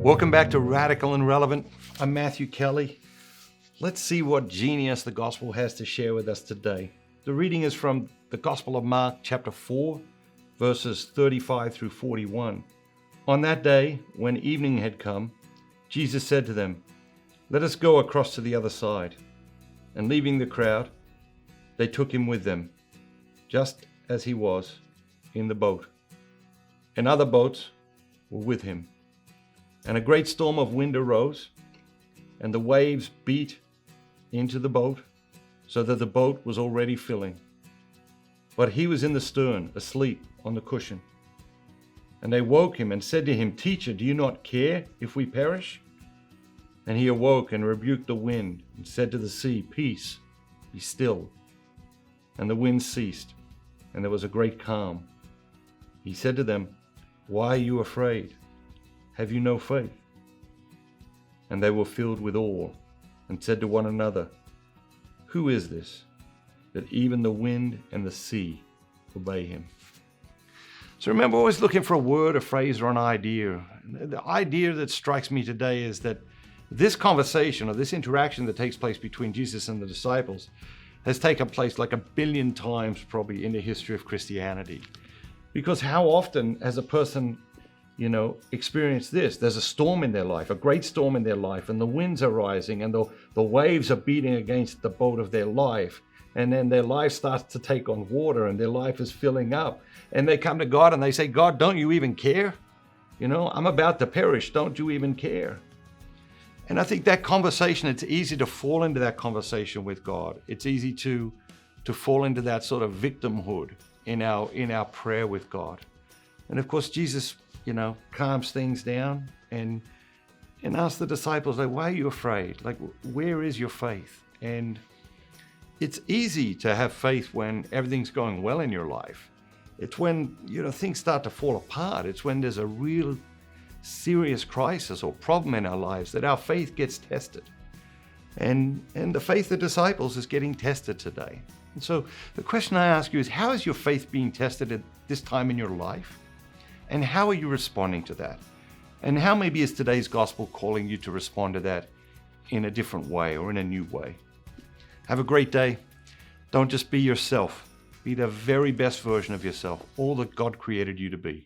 Welcome back to Radical and Relevant. I'm Matthew Kelly. Let's see what genius the gospel has to share with us today. The reading is from the Gospel of Mark, chapter 4, verses 35 through 41. On that day, when evening had come, Jesus said to them, "Let us go across to the other side." And leaving the crowd, they took him with them, just as he was, in the boat. And other boats were with him. And a great storm of wind arose, and the waves beat into the boat, so that the boat was already filling. But he was in the stern, asleep on the cushion. And they woke him and said to him, "Teacher, do you not care if we perish?" And he awoke and rebuked the wind and said to the sea, "Peace, be still." And the wind ceased, and there was a great calm. He said to them, "Why are you afraid? Have you no faith?" And they were filled with awe and said to one another, "Who is this, that even the wind and the sea obey him?" So remember, always looking for a word, a phrase, or an idea. The idea that strikes me today is that this conversation or this interaction that takes place between Jesus and the disciples has taken place like 1,000,000,000 times probably in the history of Christianity. Because how often has a person experience this? There's a storm in their life, a great storm in their life, and the winds are rising and the waves are beating against the boat of their life. And then their life starts to take on water and their life is filling up. And they come to God and they say, "God, don't you even care? I'm about to perish. Don't you even care?" And I think that conversation, it's easy to fall into that conversation with God. It's easy to fall into that sort of victimhood in our prayer with God. And of course, Jesus calms things down and asks the disciples, like, "Why are you afraid? Like, where is your faith?" And it's easy to have faith when everything's going well in your life. It's when, things start to fall apart. It's when there's a real serious crisis or problem in our lives that our faith gets tested. And the faith of the disciples is getting tested today. And so the question I ask you is, how is your faith being tested at this time in your life? And how are you responding to that? And how maybe is today's gospel calling you to respond to that in a different way or in a new way? Have a great day. Don't just be yourself. Be the very best version of yourself, all that God created you to be.